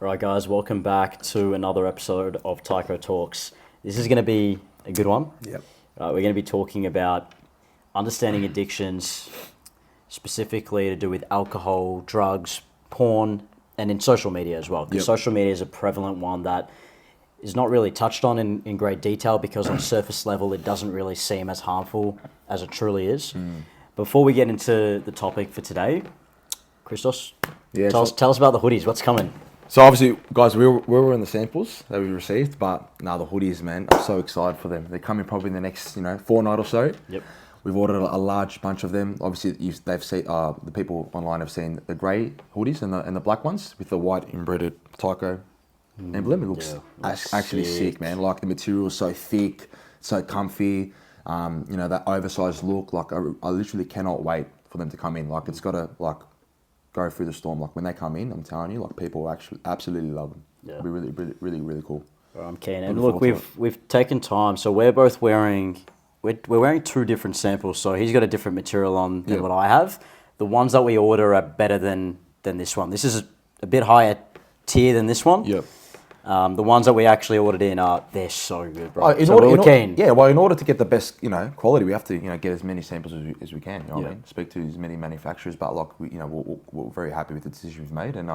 Alright guys, welcome back to another episode of Tycho Talks. This is going to be a good one. Yep. We're going to be talking about understanding addictions, specifically to do with alcohol, drugs, porn, and in social media as well. Because social media is a prevalent one that is not really touched on in great detail because on surface level it doesn't really seem as harmful as it truly is. Before we get into the topic for today, Christos, tell us about the hoodies. What's coming? So obviously, guys, we were in the samples that we received, but now the hoodies, man, I'm so excited for them. They're coming probably in the next, fortnight or so. Yep. We've ordered a large bunch of them. Obviously, they've seen the people online have seen the grey hoodies and the black ones with the white embroidered Tycho emblem. It looks actually sick, man. Like the material is so thick, so comfy. That oversized look. Like I literally cannot wait for them to come in. Like it's got to go through the storm. Like when they come in, I'm telling you, like people actually absolutely love them. Yeah. It'll be really, really, really, really cool. Well, I'm keen. And look, we've taken time. So we're both wearing two different samples. So he's got a different material on than what I have. The ones that we order are better than this one. This is a bit higher tier than this one. Yep. The ones that we actually ordered they're so good, bro. We're keen. Yeah, well, in order to get the best, quality, we have to, get as many samples as we can. You know what I mean? Speak to as many manufacturers, but like, we're very happy with the decision we've made, and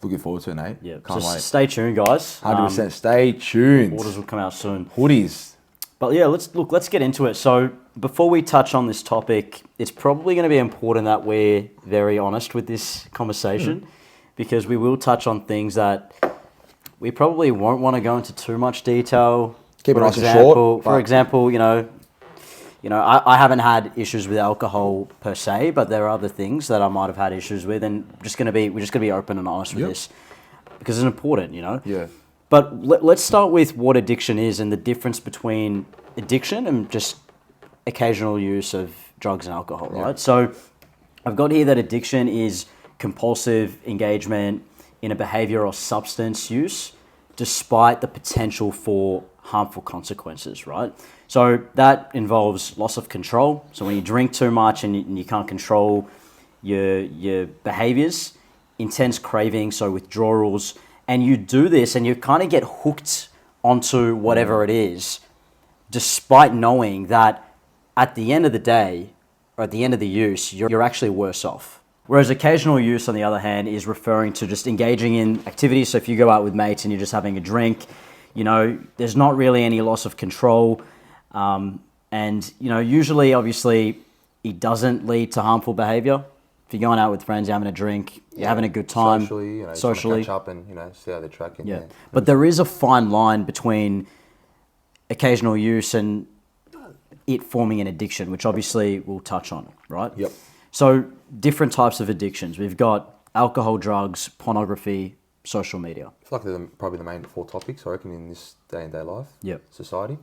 looking forward to it, Nate. Yeah. Can't wait. Stay tuned, guys. 100%. Stay tuned. Orders will come out soon. Hoodies. But yeah, let's get into it. So before we touch on this topic, it's probably going to be important that we're very honest with this conversation, because we will touch on things that we probably won't want to go into too much detail. Keep it nice and short. For example, I haven't had issues with alcohol per se, but there are other things that I might have had issues with, and we're just gonna be open and honest with this because it's important, Yeah. But let's start with what addiction is and the difference between addiction and just occasional use of drugs and alcohol, right? So I've got here that addiction is compulsive engagement in a behavior or substance use despite the potential for harmful consequences, right? So that involves loss of control. So when you drink too much and you can't control your behaviors, intense craving, so withdrawals, and you do this and you kind of get hooked onto whatever it is, despite knowing that at the end of the day, or at the end of the use, you're actually worse off. Whereas occasional use, on the other hand, is referring to just engaging in activities. So if you go out with mates and you're just having a drink, there's not really any loss of control. Usually, obviously, it doesn't lead to harmful behavior. If you're going out with friends, you're having a drink, you're having a good time. Socially. Catch up and, see how they're tracking. Yeah. But there is a fine line between occasional use and it forming an addiction, which obviously we'll touch on, right? Yep. So different types of addictions. We've got alcohol, drugs, pornography, social media. I feel like they're probably the main 4 topics, I reckon, in this day-and-day life. Society.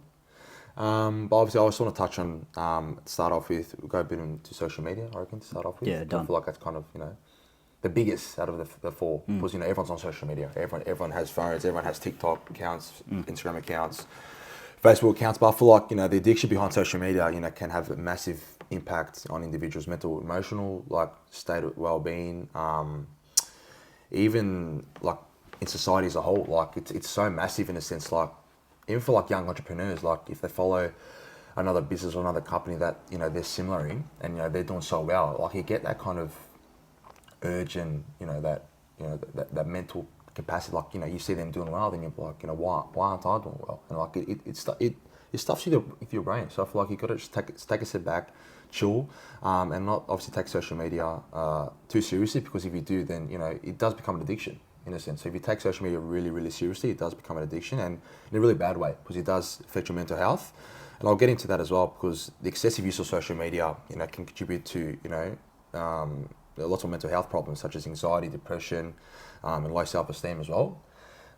But obviously, I also want to touch on, start off with, we'll go a bit into social media, I reckon, to start off with. Yeah, done. I feel like that's kind of, the biggest out of the 4. Because, everyone's on social media. Everyone has phones, everyone has TikTok accounts, Instagram accounts, Facebook accounts. But I feel like, the addiction behind social media, can have a massive impact on individuals' mental, emotional, state of well-being, even in society as a whole. It's so massive in a sense, even for young entrepreneurs, if they follow another business or another company that they're similar in and they're doing so well, you get that kind of urge and that mental capacity. You see them doing well, then you're like, why aren't I doing well? And it stuffs you with your brain. So I feel like you got to just take a step back, chill, and not obviously take social media too seriously, because if you do, then it does become an addiction in a sense. So if you take social media really, really seriously, it does become an addiction, and in a really bad way, because it does affect your mental health. And I'll get into that as well, because the excessive use of social media, can contribute to lots of mental health problems such as anxiety, depression, and low self-esteem as well.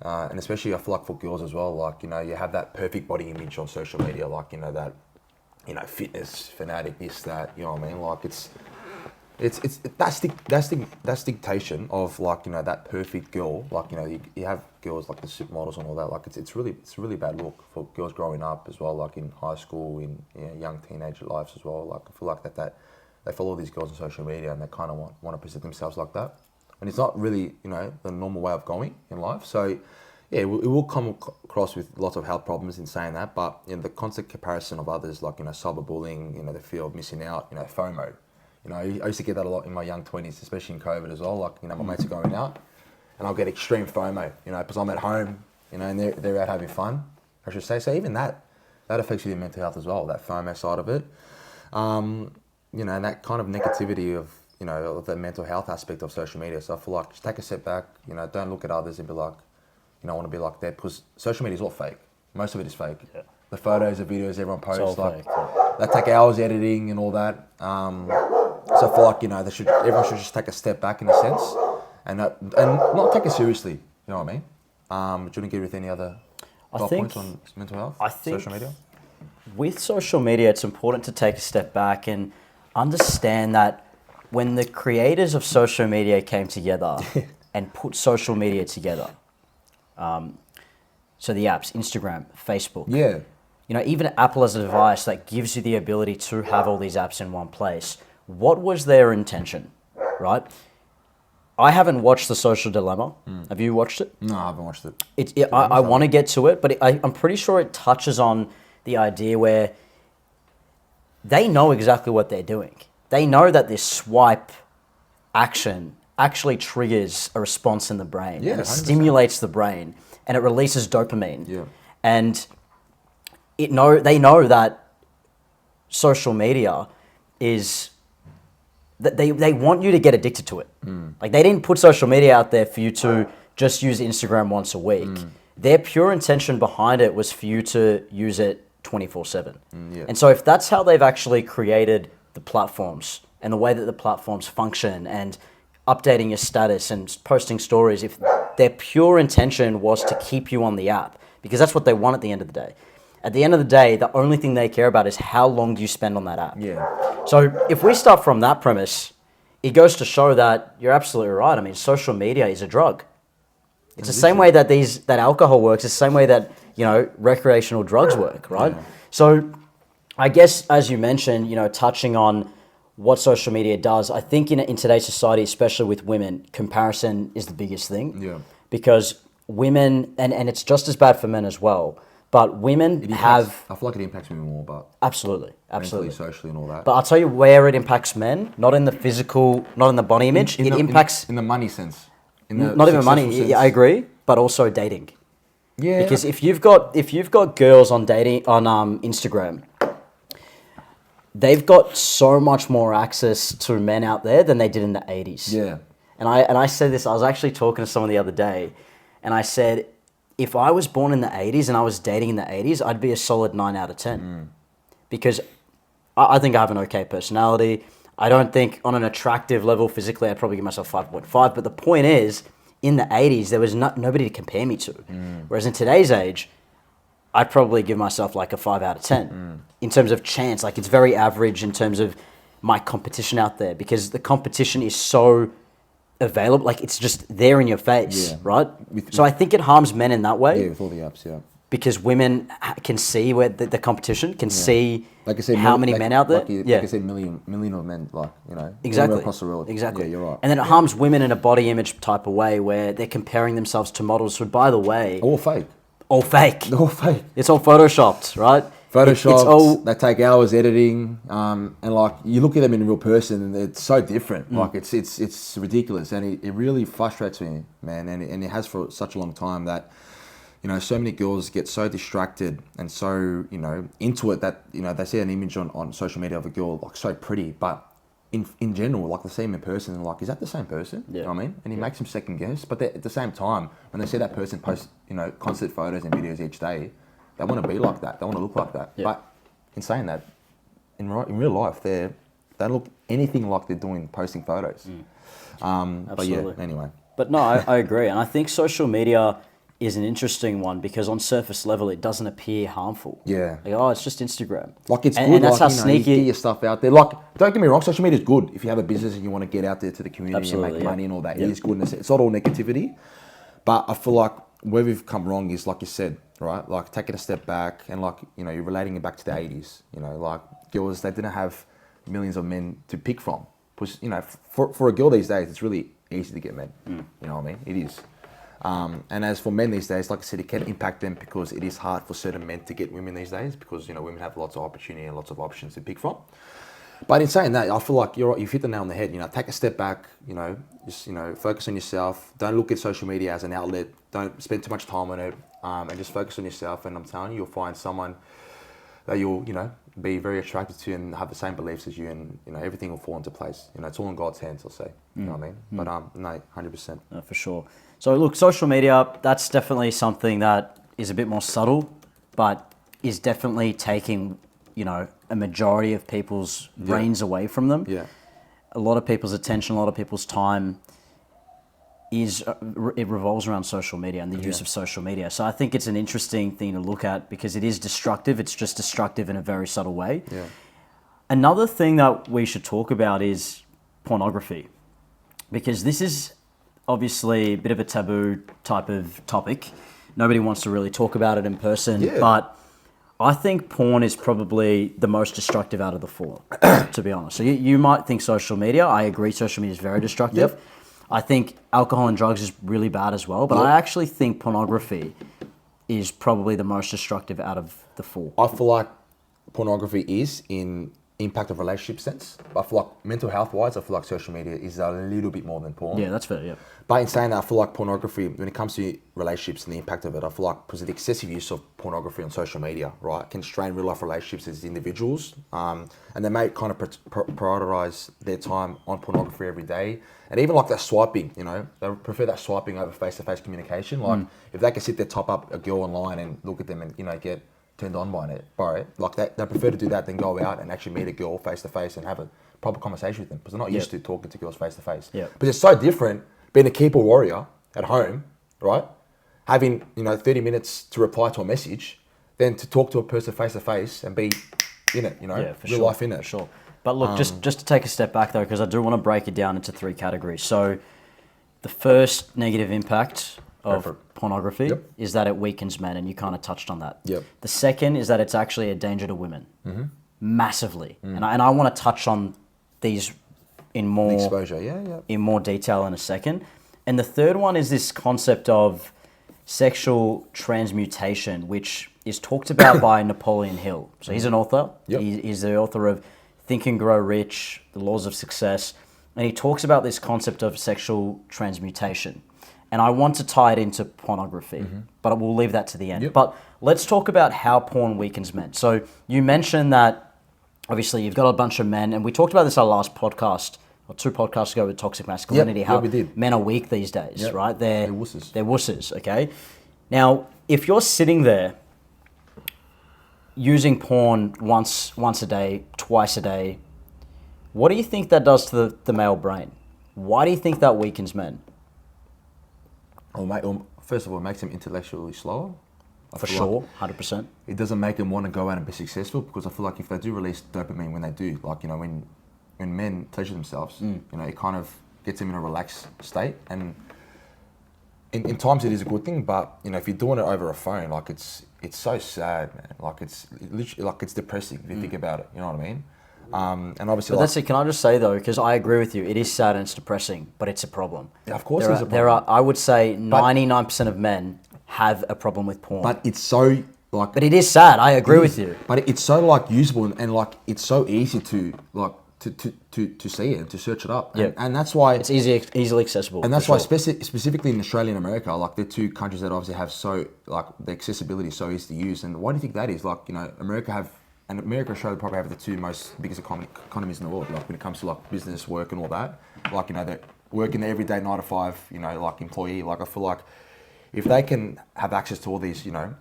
And especially I feel like for girls as well, you have that perfect body image on social media, that fitness fanatic, this, that, you know what I mean? That's dictation of that perfect girl. You have girls like the supermodels and all that. It's really bad look for girls growing up as well, in high school, in young teenage lives as well. I feel like that they follow these girls on social media and they kind of want to present themselves like that. and it's not really, you know, the normal way of going in life. So, yeah, it will come across with lots of health problems in saying that, but you know, the constant comparison of others, like, you know, cyberbullying, you know, the fear of missing out, you know, FOMO. You know, I used to get that a lot in my young 20s, especially in COVID as well. Like, you know, my mates are going out, and I'll get extreme FOMO, you know, because I'm at home, you know, and they're out having fun, I should say. So even that affects your mental health as well, that FOMO side of it. You know, and that kind of negativity of, you know, of the mental health aspect of social media. So I feel like just take a step back, you know, don't look at others and be like, you know, I want to be like that, because social media is all fake. Most of it is fake. Yeah. The photos, the videos everyone posts, like, they take hours editing and all that. So I feel like, you know, everyone should just take a step back in a sense, and not take it seriously. You know what I mean? Do you want to give with any other points on mental health? I think social media. With social media, it's important to take a step back and understand that when the creators of social media came together and put social media together, so the apps, Instagram, Facebook, yeah, you know, even Apple as a device that gives you the ability to have all these apps in one place. What was their intention, right? I haven't watched The Social Dilemma. Have you watched it? No, I haven't watched it. I want to get to it, but I'm pretty sure it touches on the idea where they know exactly what they're doing. They know that this swipe action actually triggers a response in the brain, and it 100%. stimulates the brain, and it releases dopamine. Yeah. And they know that social media is that they want you to get addicted to it. Like, they didn't put social media out there for you to just use Instagram once a week. Their pure intention behind it was for you to use it 24/7. Yeah. And so if that's how they've actually created the platforms and the way that the platforms function and updating your status and posting stories, if their pure intention was to keep you on the app, because that's what they want at the end of the day. At the end of the day, the only thing they care about is how long do you spend on that app. Yeah. So if we start from that premise, it goes to show that you're absolutely right. I mean, social media is a drug. It's the same way that that alcohol works. It's the same way that, you know, recreational drugs work, right? Yeah. So I guess, as you mentioned, you know, touching on what social media does, I think in today's society, especially with women, comparison is the biggest thing. Yeah. Because women, and it's just as bad for men as well, but women have... I feel like it impacts women more, but... Absolutely. Mentally, socially and all that. But I'll tell you where it impacts men, not in the physical, not in the body image. It impacts... In the money sense. In the not even money, sense. yeah, I agree, but also dating. Yeah. Because if you've got girls on Instagram, they've got so much more access to men out there than they did in the 80s. Yeah. And I said this, I was actually talking to someone the other day, and I said, if I was born in the 80s and I was dating in the 80s, I'd be a solid 9 out of 10. Because I think I have an okay personality. I don't think on an attractive level physically, I'd probably give myself 5.5. But the point is, in the 80s, there was nobody to compare me to. Whereas in today's age, I'd probably give myself like a 5 out of 10 in terms of chance. Like, it's very average in terms of my competition out there, because the competition is so available. Like, it's just there in your face, right? So I think it harms men in that way. Yeah, with all the apps, yeah. Because women can see where the competition, can see like I said, how many men out there. Like I said, million of men, like, you know, exactly across the world. Exactly. Yeah, you're right. And then it harms women in a body image type of way where they're comparing themselves to models who, by the way, all fake. All fake. All fake. It's all photoshopped, right? Photoshopped. They take hours editing, and like, you look at them in real person, and it's so different. Like, it's ridiculous, and it really frustrates me, man. And it has for such a long time that, you know, so many girls get so distracted and so, you know, into it that, you know, they see an image on social media of a girl, like, so pretty, but in general, like, they see him in person and like, is that the same person? Yeah. You know what I mean? And he makes them second guess. But at the same time, when they see that person post, you know, constant photos and videos each day, they want to be like that. They want to look like that. Yeah. But in saying that, in real life, they don't look anything like they're doing posting photos. But yeah, anyway. But no, I agree. And I think social media is an interesting one because on surface level, it doesn't appear harmful. Yeah. Like, oh, it's just Instagram. Like, it's good. And that's like, how you know, sneaky... You get your stuff out there. Like, don't get me wrong, social media is good. If you have a business and you want to get out there to the community and make money and all that, it is good. It's not all negativity. But I feel like where we've come wrong is, like you said, right? Like, taking a step back and, like, you know, you're relating it back to the 80s. You know, like, girls, they didn't have millions of men to pick from. Because, you know, for a girl these days, it's really easy to get men. You know what I mean? It is. And as for men these days, like I said, it can impact them because it is hard for certain men to get women these days because, you know, women have lots of opportunity and lots of options to pick from. But in saying that, I feel like you've hit the nail on the head. You know, take a step back, you know, just, you know, focus on yourself. Don't look at social media as an outlet. Don't spend too much time on it, and just focus on yourself. And I'm telling you, you'll find someone that you'll, you know, be very attracted to and have the same beliefs as you, and, you know, everything will fall into place. You know, it's all in God's hands, I'll say. You know what I mean? But no, 100%. No, for sure. So look, social media, that's definitely something that is a bit more subtle, but is definitely taking, you know, a majority of people's brains away from them. Yeah. A lot of people's attention, a lot of people's time it revolves around social media and the use of social media. So I think it's an interesting thing to look at because it is destructive. It's just destructive in a very subtle way. Yeah. Another thing that we should talk about is pornography, because this is obviously a bit of a taboo type of topic. Nobody wants to really talk about it in person, but I think porn is probably the most destructive out of the four, to be honest. So you might think social media. I agree, social media is very destructive. Yep. I think alcohol and drugs is really bad as well, but I actually think pornography is probably the most destructive out of the four. I feel like pornography is in impact of relationship sense. But I feel like mental health wise, I feel like social media is a little bit more than porn. Yeah, that's fair, yeah. But in saying that, I feel like pornography, when it comes to relationships and the impact of it, I feel like because of the excessive use of pornography on social media, right, can strain real life relationships as individuals. And they may kind of prioritize their time on pornography every day. And even like that swiping, you know, they prefer that swiping over face-to-face communication. Like if they can sit there, top up a girl online and look at them and, you know, get turned on by it, like they prefer to do that than go out and actually meet a girl face-to-face and have a proper conversation with them because they're not used to talking to girls face-to-face. But it's so different being a keyboard warrior at home, right? Having, you know, 30 minutes to reply to a message, than to talk to a person face-to-face and be in it, you know, real life in it. For sure. But look, just to take a step back though, because I do want to break it down into three categories. So the first negative impact of pornography is that it weakens men, and you kind of touched on that. The second is that it's actually a danger to women, massively. And I want to touch on these in more exposure, in more detail in a second. And the third one is this concept of sexual transmutation, which is talked about by Napoleon Hill. So he's an author. He's the author of Think and Grow Rich, The Laws of Success, and he talks about this concept of sexual transmutation. And I want to tie it into pornography, but we'll leave that to the end. But let's talk about how porn weakens men. So you mentioned that obviously you've got a bunch of men, and we talked about this on our last podcast, or 2 podcasts ago with toxic masculinity, how men are weak these days, right? They're wusses. They're wusses, okay? Now, if you're sitting there using porn once a day, twice a day, what do you think that does to the male brain? Why do you think that weakens men? First of all, it makes them intellectually slower. For sure, 100%. It doesn't make them want to go out and be successful, because I feel like if they do release dopamine when they do, like, you know, when men pleasure themselves, you know, it kind of gets them in a relaxed state. And in times it is a good thing, but, you know, if you're doing it over a phone, like it's so sad, man. Like it's literally, like it's depressing if you think about it. You know what I mean? And obviously, but that's it. Can I just say though, because I agree with you, it is sad and it's depressing, but it's a problem. Yeah, of course, there's a problem. There are, I would say, 99% of men have a problem with porn. But it's so like. But it is sad. I agree with you. But it's so like usable and like it's so easy to like to see it and to search it up. And that's why it's easily accessible. And that's why specifically in Australia and America, like they're 2 countries that obviously have so like the accessibility is so easy to use. And why do you think that is? Like, you know, America and Australia probably have the 2 most biggest economies in the world. Like when it comes to like business, work, and all that. Like, you know, they're working the everyday 9 to 5, you know, like employee. Like I feel like if they can have access to all these, you know,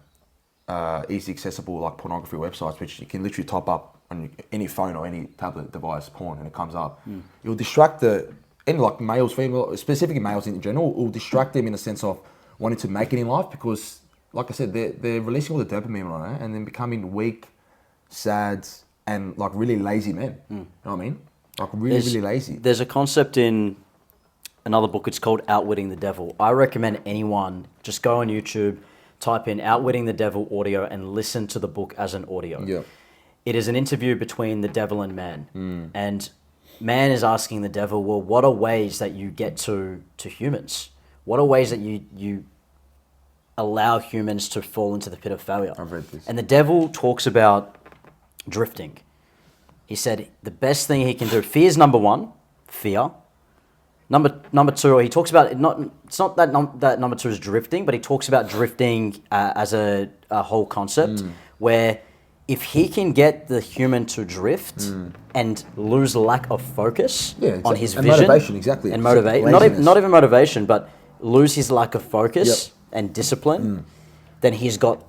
easy accessible like pornography websites, which you can literally top up on any phone or any tablet device, porn, and it comes up, it'll distract and like males, females, specifically males in general, will distract them in a sense of wanting to make it in life, because, like I said, they're releasing all the dopamine on it and then becoming weak, sad, and like really lazy men. You know what I mean? Like really lazy. There's a concept in another book, it's called Outwitting the Devil. I recommend anyone just go on YouTube, type in Outwitting the Devil audio, and listen to the book as an audio. It is an interview between the devil and man. And man is asking the devil, well, what are ways that you get to humans? What are ways that you allow humans to fall into the pit of failure? I've read this. And the devil talks about drifting. He said the best thing he can do, fear is number one, fear. Number two, he talks about, it's not that number two is drifting, but he talks about drifting as a whole concept where if he can get the human to drift and lose lack of focus on his and vision. motivation, exactly. And motivation. Not even motivation, but lose his lack of focus and discipline, then he's got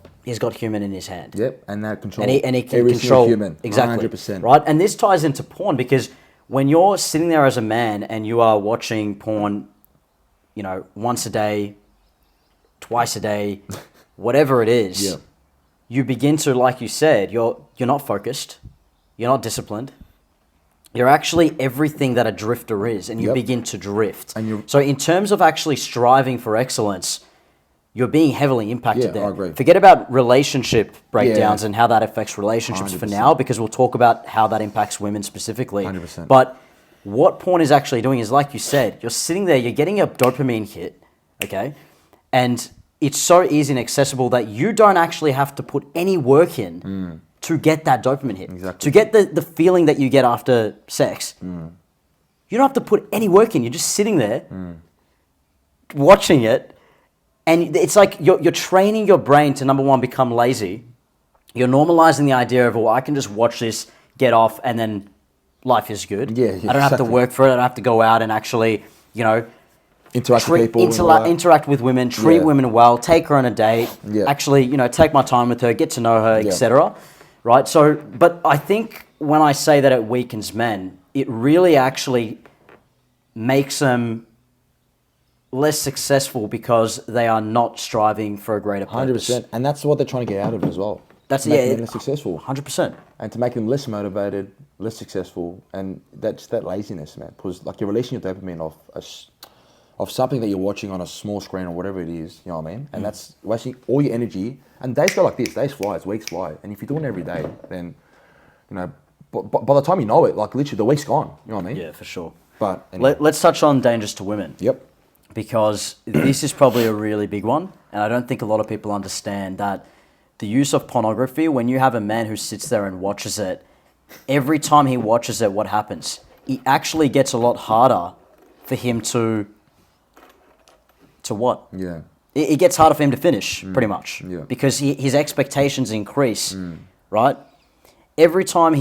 human in his hand. Yep, and that control. And he can every control human. exactly 100%. right. And this ties into porn because when you're sitting there as a man and you are watching porn, once a day, twice a day, whatever it is, you begin to, like you said, you're not focused, you're not disciplined. You're actually everything that a drifter is, and you begin to drift. So in terms of actually striving for excellence, you're being heavily impacted there. I agree. Forget about relationship breakdowns and how that affects relationships 100%. for now, because we'll talk about how that impacts women specifically. 100%. But what porn is actually doing is, like you said, you're sitting there, you're getting a dopamine hit, okay? And it's so easy and accessible that you don't actually have to put any work in to get that dopamine hit. Exactly. To get the feeling that you get after sex. You don't have to put any work in. You're just sitting there watching it. And it's like you're training your brain to, number one, become lazy. You're normalizing the idea of, well, I can just watch this, get off, and then life is good. Yeah, I don't have to work for it. I don't have to go out and actually, interact with people. Interact with women, treat women well, take her on a date, Yeah. actually, take my time with her, get to know her, etc. Right? So, but I think when I say that it weakens men, it really actually makes them less successful because they are not striving for a greater purpose. 100%. And that's what they're trying to get out of it as well. That's to make them less successful. 100%. And to make them less motivated, less successful, and that's that laziness, man. Because like you're releasing your dopamine of something that you're watching on a small screen or whatever it is, you know what I mean? And that's wasting all your energy. And days go like this, days fly, weeks fly. And if you're doing it every day, then, by the time you know it, like literally the week's gone, you know what I mean? Yeah, for sure. But anyway. Let's touch on dangers to women. Yep. Because this is probably a really big one. And I don't think a lot of people understand that the use of pornography, when you have a man who sits there and watches it, every time he watches it, what happens? It actually gets a lot harder for him to what? Yeah. It gets harder for him to finish, pretty much. Yeah. Because his expectations increase, right? Every time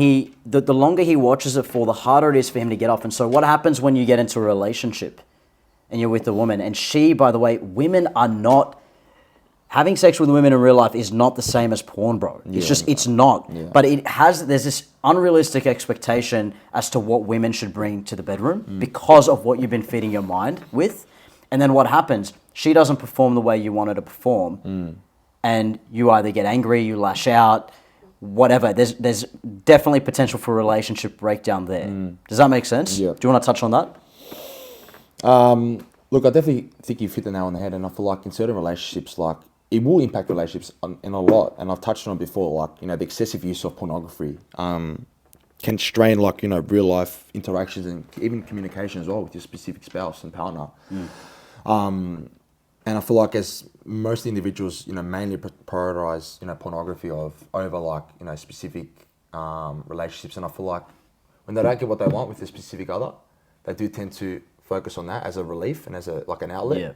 the longer he watches it for, the harder it is for him to get off. And so what happens when you get into a relationship and you're with a woman? And she, by the way, women are not... Having sex with women in real life is not the same as porn, bro. It's not. Yeah. But there's this unrealistic expectation as to what women should bring to the bedroom because of what you've been feeding your mind with. And then what happens? She doesn't perform the way you want her to perform. And you either get angry, you lash out, whatever. There's definitely potential for a relationship breakdown there. Does that make sense? Yeah. Do you want to touch on that? Look, I definitely think you've hit the nail on the head. And I feel like in certain relationships, like, it will impact relationships in a lot. And I've touched on it before, like, the excessive use of pornography can strain, like, real life interactions and even communication as well with your specific spouse and partner. And I feel like as most individuals, mainly prioritize, pornography over like, specific relationships. And I feel like when they don't get what they want with a specific other, they do tend to focus on that as a relief and as an outlet. Yeah.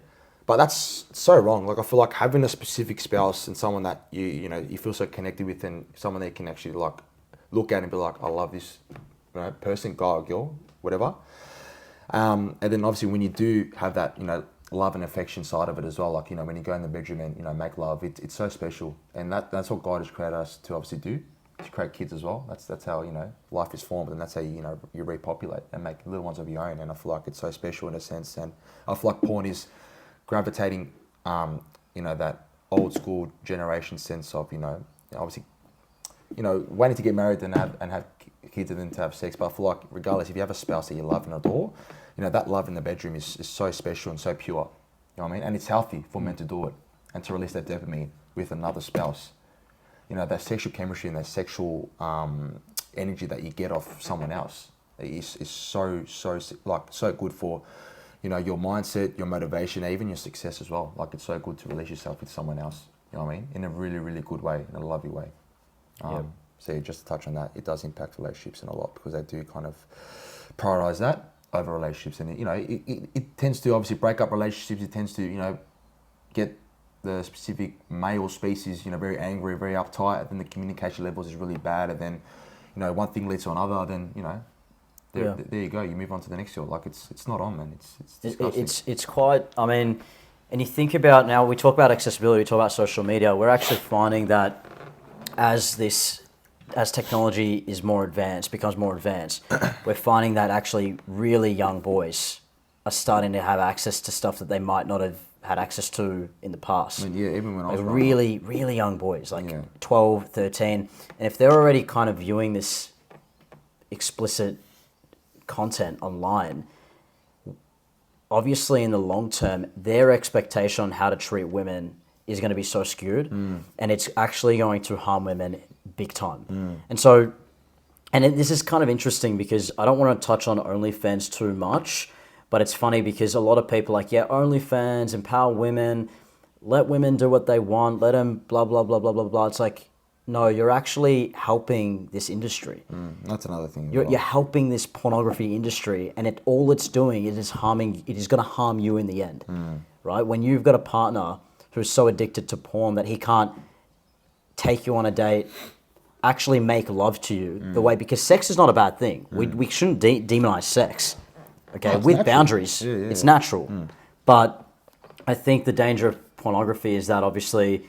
But that's so wrong. Like, I feel like having a specific spouse and someone that you feel so connected with, and someone that you can actually like look at and be like, I love this person, guy or girl, whatever. And then obviously when you do have that, love and affection side of it as well, like, when you go in the bedroom and, make love, it's so special. And that's what God has created us to obviously do, to create kids as well. That's how, life is formed, and that's how, you repopulate and make little ones of your own. And I feel like it's so special in a sense. And I feel like porn is gravitating, that old school generation sense of, obviously, waiting to get married and have kids and then to have sex. But I feel like regardless, if you have a spouse that you love and adore, that love in the bedroom is so special and so pure. You know what I mean? And it's healthy for men to do it and to release that dopamine with another spouse. That sexual chemistry and that sexual energy that you get off someone else. is like so good for, you know, your mindset, your motivation, even your success as well. Like it's so good to release yourself with someone else. You know what I mean? In a really, really good way, in a lovely way. So yeah, just to touch on that, it does impact relationships in a lot because they do kind of prioritize that over relationships, and you know, it tends to obviously break up relationships. It tends to, you know, get the specific male species, you know, very angry, very uptight, and the communication levels is really bad, and then, you know, one thing leads to another, then, you know, there you go, you move on to the next year. Like it's not on, man. It's disgusting. It's quite, I mean, and you think about, now we talk about accessibility, we talk about social media, we're actually finding that as technology is more advanced, becomes more advanced, we're finding that actually really young boys are starting to have access to stuff that they might not have had access to in the past. I mean, yeah, even when I was like really, really young boys, like 12, 13. And if they're already kind of viewing this explicit content online, obviously in the long term, their expectation on how to treat women is going to be so skewed, and it's actually going to harm women big time. And so, this is kind of interesting because I don't want to touch on OnlyFans too much, but it's funny because a lot of people are like, yeah, OnlyFans, empower women, let women do what they want, let them blah, blah, blah, blah, blah, blah. It's like, no, you're actually helping this industry. That's another thing. You're helping this pornography industry, and all it's doing is it is going to harm you in the end, right? When you've got a partner who's so addicted to porn that he can't take you on a date, actually make love to you the way, because sex is not a bad thing. We shouldn't demonize sex, okay? With natural boundaries, it's natural. But I think the danger of pornography is that obviously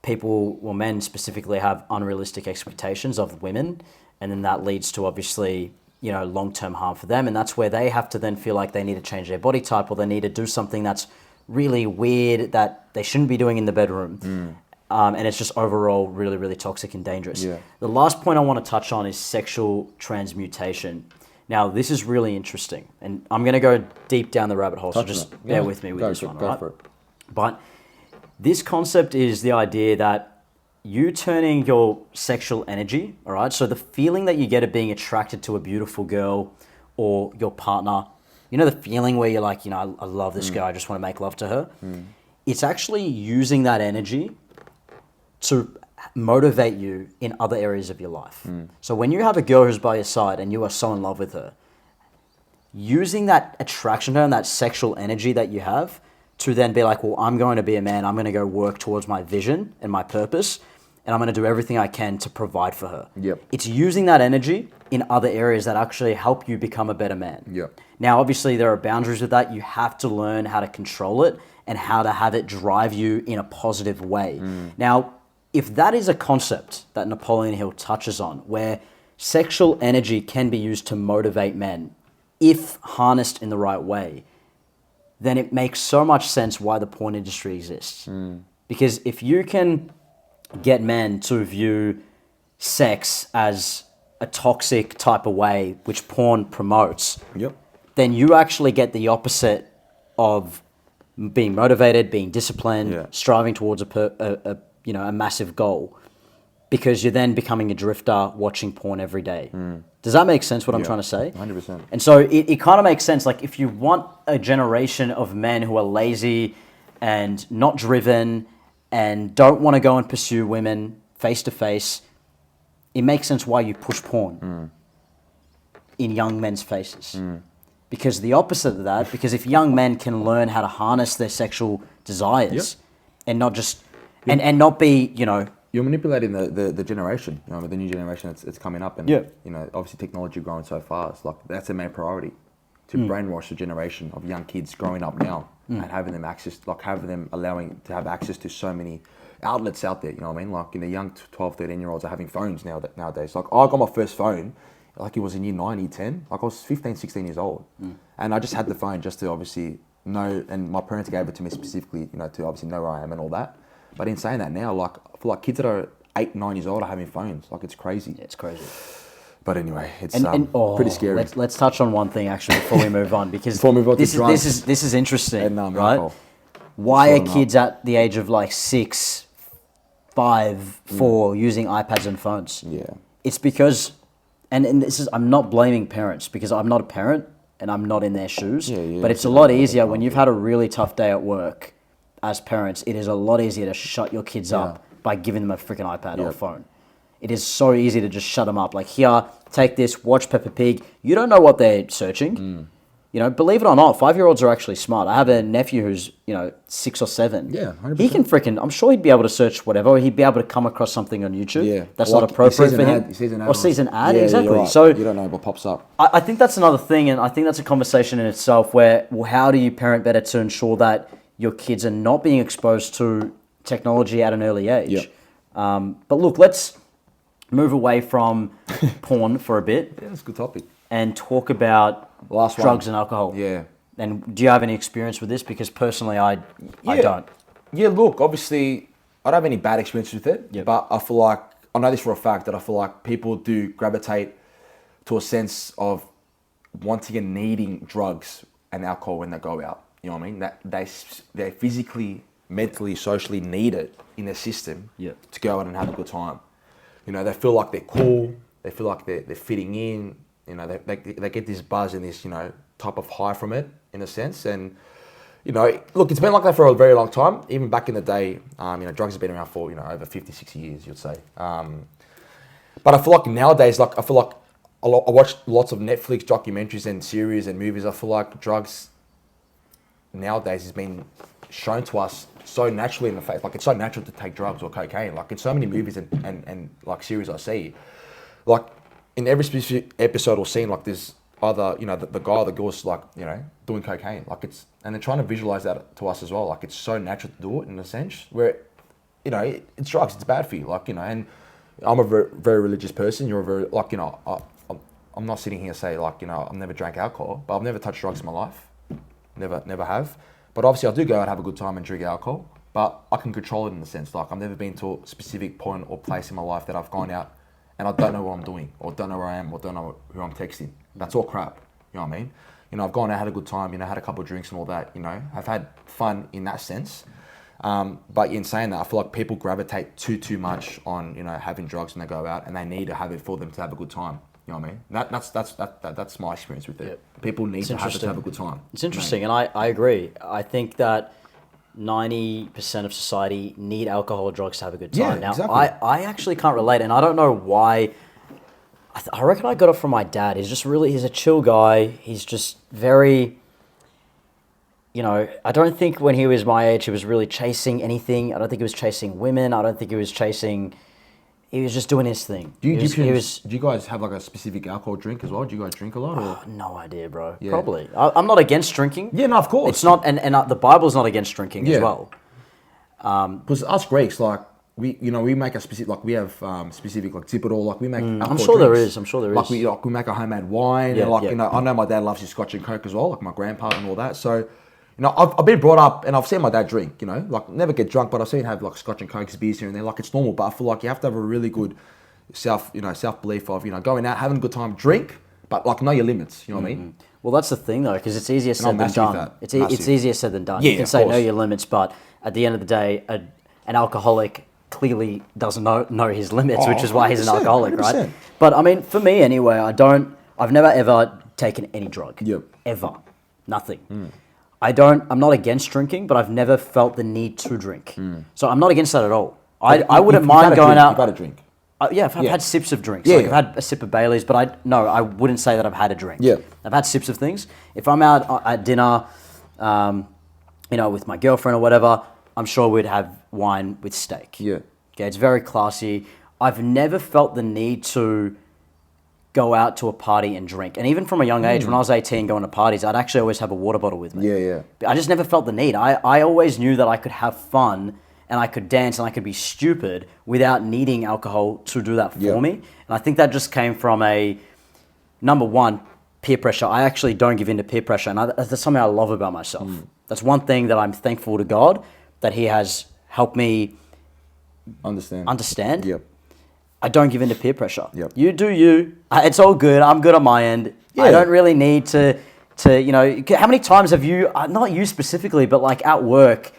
people, well, men specifically, have unrealistic expectations of women, and then that leads to obviously, you know, long-term harm for them, and that's where they have to then feel like they need to change their body type, or they need to do something that's really weird that they shouldn't be doing in the bedroom. And it's just overall really, really toxic and dangerous. The last point I want to touch on is sexual transmutation. Now, this is really interesting, and I'm going to go deep down the rabbit hole, so just bear with me with this one, right? But this concept is the idea that you turning your sexual energy, all right? So the feeling that you get of being attracted to a beautiful girl or your partner, you know, the feeling where you're like, you know, I love this girl, I just want to make love to her. It's actually using that energy to motivate you in other areas of your life. So when you have a girl who's by your side and you are so in love with her, using that attraction to her and that sexual energy that you have to then be like, well, I'm going to be a man, I'm going to go work towards my vision and my purpose, and I'm going to do everything I can to provide for her. It's using that energy in other areas that actually help you become a better man. Now, obviously, there are boundaries with that. You have to learn how to control it and how to have it drive you in a positive way. Now, if that is a concept that Napoleon Hill touches on, where sexual energy can be used to motivate men, if harnessed in the right way, then it makes so much sense why the porn industry exists. Because if you can get men to view sex as a toxic type of way, which porn promotes, then you actually get the opposite of being motivated, being disciplined, striving towards a massive goal, because you're then becoming a drifter watching porn every day. Does that make sense what I'm trying to say? 100%. And so it kind of makes sense. Like, if you want a generation of men who are lazy and not driven and don't want to go and pursue women face to face, it makes sense why you push porn in young men's faces. Because the opposite of that, because if young men can learn how to harness their sexual desires and not just, and not be, you know, you're manipulating the generation, you know, the new generation that's coming up, and you know, obviously technology growing so fast. Like, that's a main priority, to brainwash the generation of young kids growing up now and having them allowing to have access to so many outlets out there. You know what I mean? Like, you know, young 12, 13-year-olds are having phones nowadays. Like, I got my first phone, like, it was in year 9, year 10. Like, I was 15, 16 years old, and I just had the phone just to obviously know, and my parents gave it to me specifically, you know, to obviously know where I am and all that. But in saying that now, like, for like kids that are 8, 9 years old are having phones. Like, it's crazy. It's crazy. But anyway, it's pretty scary. Let's touch on one thing actually before we move on, because this is interesting, right? Why are kids at the age of like 6, 5, 4 using iPads and phones? It's because and this is, I'm not blaming parents because I'm not a parent and I'm not in their shoes. Yeah, but it's a lot easier when you've had a really tough day at work. As parents, it is a lot easier to shut your kids up by giving them a freaking iPad or a phone. It is so easy to just shut them up. Like, here, take this, watch Peppa Pig. You don't know what they're searching. You know, believe it or not, 5-year-olds are actually smart. I have a nephew who's, 6 or 7. Yeah, 100%. He can freaking, I'm sure he'd be able to search whatever, or he'd be able to come across something on YouTube that's like not appropriate for him. He sees an ad. Or sees an ad, Yeah, exactly. right. So you don't know what pops up. I think that's another thing, and I think that's a conversation in itself where, well, how do you parent better to ensure that your kids are not being exposed to technology at an early age? But look, let's move away from porn for a bit. Yeah, that's a good topic. And talk about drugs and alcohol. Yeah. And do you have any experience with this? Because personally, I don't. Yeah, look, obviously, I don't have any bad experience with it. Yep. But I feel like, I know this for a fact, that I feel like people do gravitate to a sense of wanting and needing drugs and alcohol when they go out. You know what I mean? That they physically, mentally, socially need it in their system to go out and have a good time. You know, they feel like they're cool. They feel like they're fitting in. You know, they get this buzz and this, type of high from it, in a sense. And, look, it's been like that for a very long time. Even back in the day, drugs have been around for, over 50, 60 years, you'd say. But I feel like nowadays, I watch lots of Netflix documentaries and series and movies. I feel like drugs nowadays has been shown to us so naturally in the face. Like, it's so natural to take drugs or cocaine. Like, in so many movies and like series I see, like in every specific episode or scene, like there's either, the guy or the girl's like, doing cocaine. Like, and they're trying to visualize that to us as well. Like, it's so natural to do it in a sense where, it's drugs, it's bad for you. Like, and I'm a very, very religious person. You're a very, like, I'm not sitting here saying like, I've never drank alcohol, but I've never touched drugs in my life. Never have. But obviously I do go out and have a good time and drink alcohol, but I can control it in the sense, like I've never been to a specific point or place in my life that I've gone out and I don't know what I'm doing or don't know where I am or don't know who I'm texting. That's all crap. You know what I mean? I've gone out, had a good time, had a couple of drinks and all that, I've had fun in that sense. But in saying that, I feel like people gravitate too much on, having drugs when they go out and they need to have it for them to have a good time. You know what I mean? That's my experience with it. Yep. People need to have it to have a good time. It's interesting, and I agree. I think that 90% of society need alcohol or drugs to have a good time. Yeah, now, exactly. I actually can't relate, and I don't know why. I reckon I got it from my dad. He's a chill guy. He's just very, I don't think when he was my age, he was really chasing anything. I don't think he was chasing women. I don't think he was chasing... He was just doing his thing. Do you guys have like a specific alcohol drink as well? Do you guys drink a lot? Or? No idea, bro. Yeah. Probably. I'm not against drinking. Yeah, no, of course. It's not, and the Bible's not against drinking as well. Because us Greeks, like we make a specific, like we have specific like tip it all, like we make. I'm sure there is. Like we make a homemade wine, and I know my dad loves his Scotch and Coke as well, like my grandpa and all that. So. I've been brought up and I've seen my dad drink, like never get drunk, but I've seen him have like Scotch and Cokes, beers here and there, like it's normal. But I feel like you have to have a really good self-belief of, going out, having a good time, drink, but like know your limits, you know what I mean? Well, that's the thing though, because it's easier said than done. It's easier said than done. Yeah, you can say know your limits, but at the end of the day, an alcoholic clearly doesn't know his limits, which is why he's an alcoholic, 100%. Right? But I mean, for me anyway, I've never ever taken any drug. Yep. Ever. Nothing. I'm not against drinking, but I've never felt the need to drink. So I'm not against that at all. I wouldn't mind going out. You've had a drink. I've had sips of drinks. I've had a sip of Bailey's, but I wouldn't say that I've had a drink. Yeah. I've had sips of things. If I'm out at dinner, with my girlfriend or whatever, I'm sure we'd have wine with steak. Yeah. Okay, it's very classy. I've never felt the need to go out to a party and drink. And even from a young age, when I was 18 going to parties, I'd actually always have a water bottle with me. Yeah. I just never felt the need. I always knew that I could have fun and I could dance and I could be stupid without needing alcohol to do that for me. And I think that just came from number one, peer pressure. I actually don't give in to peer pressure. And that's something I love about myself. That's one thing that I'm thankful to God that he has helped me understand. Yep. I don't give in to peer pressure. Yep. You do you. It's all good. I'm good on my end. Yeah. I don't really need to how many times have you, not you specifically, but like at work,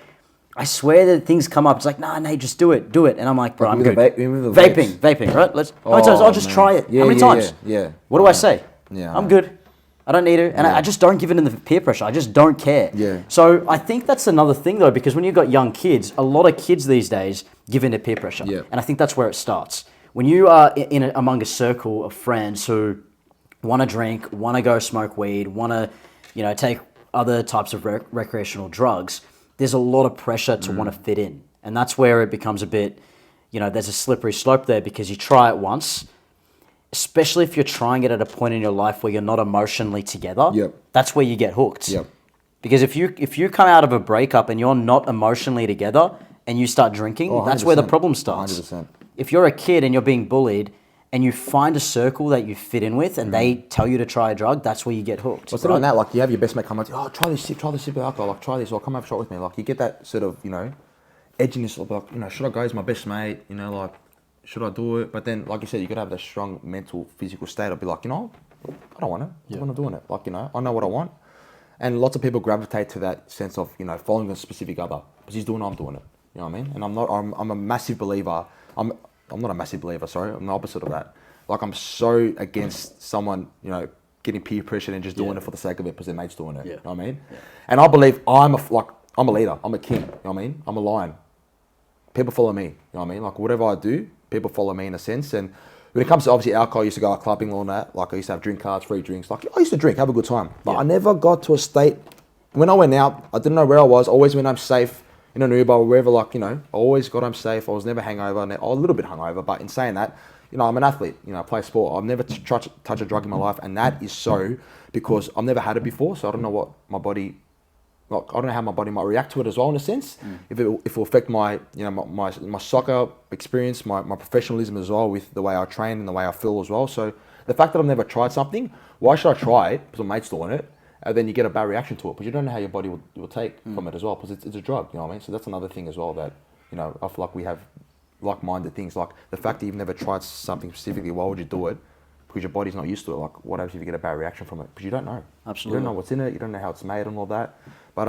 I swear that things come up. It's like, nah, Nate, just do it. And I'm like, bro, I'm good. With the Vaping, right? How many times? I'll just try it. How many times? Yeah. What do I say? Yeah. I'm good. I don't need it. And I just don't give it in the peer pressure. I just don't care. Yeah. So I think that's another thing, though, because when you've got young kids, a lot of kids these days give in to peer pressure. Yeah. And I think that's where it starts. When you are among a circle of friends who want to drink, want to go smoke weed, want to, take other types of recreational drugs, there's a lot of pressure to want to fit in. And that's where it becomes a bit, there's a slippery slope there because you try it once, especially if you're trying it at a point in your life where you're not emotionally together. Yep. That's where you get hooked. Yep. Because if you come out of a breakup and you're not emotionally together and you start drinking, that's where the problem starts. 100%. If you're a kid and you're being bullied and you find a circle that you fit in with and they tell you to try a drug, that's where you get hooked. What's on that? Like, you have your best mate come up to you, oh, try this sip of alcohol, like, try this, or come have a shot with me. Like, you get that sort of, edginess of, like, should I go? He's my best mate, like, should I do it? But then, like you said, you got to have that strong mental, physical state. I'll be like, I don't want it. I'm not doing it. Like, I know what I want. And lots of people gravitate to that sense of, following a specific other. Because he's doing it, I'm doing it. You know what I mean? And I'm a massive believer. I'm not a massive believer, sorry. I'm the opposite of that. Like, I'm so against someone, getting peer pressure and just doing it for the sake of it because their mate's doing it. Yeah. You know what I mean? Yeah. And I believe I'm a leader. I'm a king. You know what I mean? I'm a lion. People follow me. You know what I mean? Like, whatever I do, people follow me in a sense. And when it comes to, obviously, alcohol, I used to go out clubbing and all that. Like, I used to have drink cards, free drinks. Like, I used to drink, have a good time. But I never got to a state. When I went out, I didn't know where I was. Always when I'm safe in an Uber or wherever, I always got home safe. I was never hungover. I was a little bit hungover, but in saying that, I'm an athlete. I play sport. I've never tried to touch a drug in my life, and that is so because I've never had it before. So I don't know what my body, I don't know how my body might react to it as well in a sense. If it will affect my, my soccer experience, my professionalism as well with the way I train and the way I feel as well. So the fact that I've never tried something, why should I try it? Because my mate's doing it. And then you get a bad reaction to it, but you don't know how your body will take from it as well, because it's a drug, you know what I mean? So that's another thing as well that, I feel like we have like-minded things. Like the fact that you've never tried something specifically, why would you do it? Because your body's not used to it. Like, what happens if you get a bad reaction from it? Because you don't know. Absolutely. You don't know what's in it. You don't know how it's made and all that. But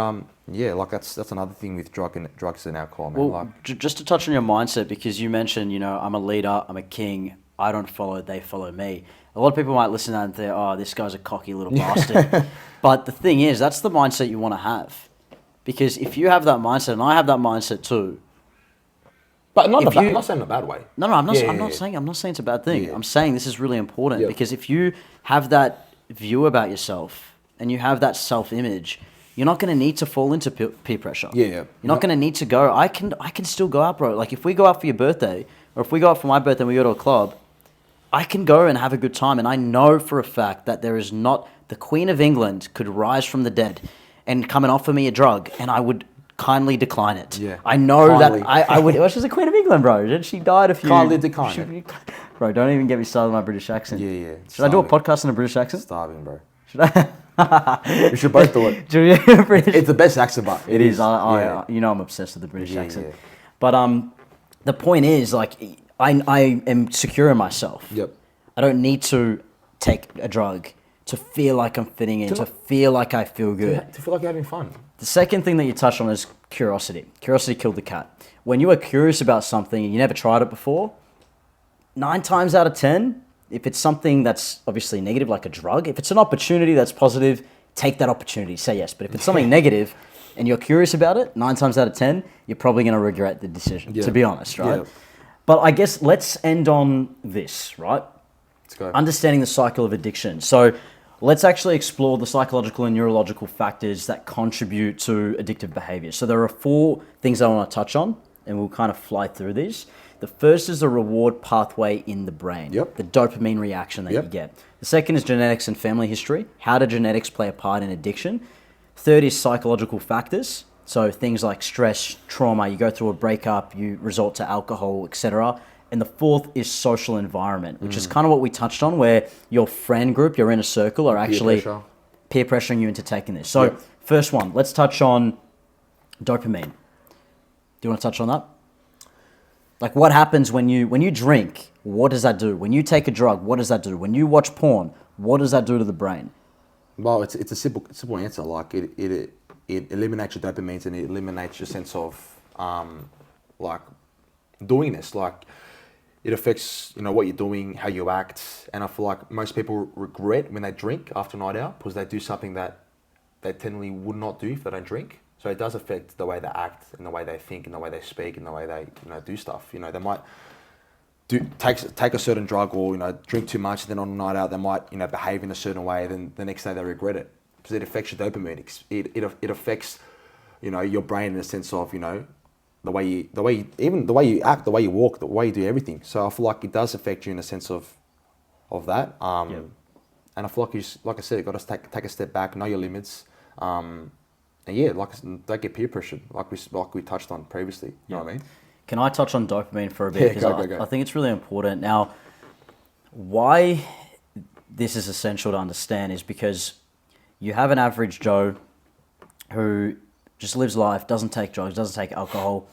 that's another thing with drugs and alcohol, man. Well, just to touch on your mindset, because you mentioned, I'm a leader, I'm a king, I don't follow, they follow me. A lot of people might listen to that and think, oh, this guy's a cocky little bastard. But the thing is, that's the mindset you want to have. Because if you have that mindset, and I have that mindset too. But I'm not saying in a bad way. No, I'm not saying it's a bad thing. Yeah. I'm saying this is really important because if you have that view about yourself and you have that self-image, you're not going to need to fall into peer pressure. Yeah. You're not going to need to go. I can still go out, bro. Like if we go out for your birthday, or if we go out for my birthday and we go to a club, I can go and have a good time. And I know for a fact that there is not the Queen of England could rise from the dead and come and offer me a drug, and I would kindly decline it. Yeah. I know that I would. Well, she's the Queen of England, bro. She died a few. Kindly decline it. Bro, don't even get me started on my British accent. Yeah. Should I do a podcast in a British accent? Starving, bro. Should I? We should both do it. It's the best accent, but it is. I'm obsessed with the British accent. Yeah. But the point is, like, I am secure in myself. Yep. I don't need to take a drug to feel like I'm fitting in, to feel like I feel good. To feel like you're having fun. The second thing that you touched on is curiosity. Curiosity killed the cat. When you are curious about something and you never tried it before, 9 times out of 10, if it's something that's obviously negative, like a drug, if it's an opportunity that's positive, take that opportunity, say yes. But if it's something negative and you're curious about it, 9 times out of 10, you're probably going to regret the decision, to be honest, right? Yeah. But I guess let's end on this, right? Let's go. Understanding the cycle of addiction. So let's actually explore the psychological and neurological factors that contribute to addictive behavior. So there are 4 things I want to touch on, and we'll kind of fly through these. The first is the reward pathway in the brain, the dopamine reaction that you get. The second is genetics and family history. How do genetics play a part in addiction? Third is psychological factors. So things like stress, trauma, you go through a breakup, you resort to alcohol, etc. And the fourth is social environment, which is kind of what we touched on, where your friend group, your inner circle, are actually peer pressuring you into taking this. So first one, let's touch on dopamine. Do you want to touch on that? Like, what happens when you drink? What does that do? When you take a drug, what does that do? When you watch porn, what does that do to the brain? Well, it's a simple answer. Like it it eliminates your dopamines and it eliminates your sense of like doingness. Like it affects what you're doing, how you act, and I feel like most people regret when they drink after a night out because they do something that they technically would not do if they don't drink. So it does affect the way they act and the way they think and the way they speak and the way they do stuff. They might take a certain drug or drink too much, and then on a night out they might behave in a certain way. Then the next day they regret it because it affects your dopamine. It affects your brain in the sense of the way you act, the way you walk, the way you do everything. So I feel like it does affect you in the sense of that. And I feel like like I said, you got to take a step back, know your limits. And yeah, don't get peer pressured, like we touched on previously. You know what I mean? Can I touch on dopamine for a bit? Yeah, go. I think it's really important. Now, why this is essential to understand is because you have an average Joe who just lives life, doesn't take drugs, doesn't take alcohol.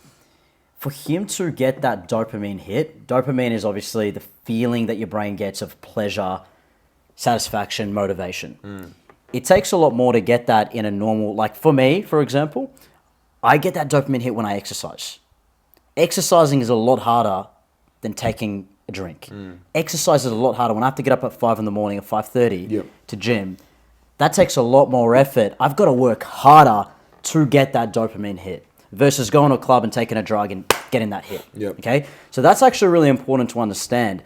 For him to get that dopamine hit, dopamine is obviously the feeling that your brain gets of pleasure, satisfaction, motivation. It takes a lot more to get that in a normal, like for me, for example, I get that dopamine hit when I exercise. Exercising is a lot harder than taking a drink. Exercise is a lot harder when I have to get up at 5 in the morning or 5:30 to gym. That takes a lot more effort. I've got to work harder to get that dopamine hit versus going to a club and taking a drug and getting that hit. Okay? So that's actually really important to understand.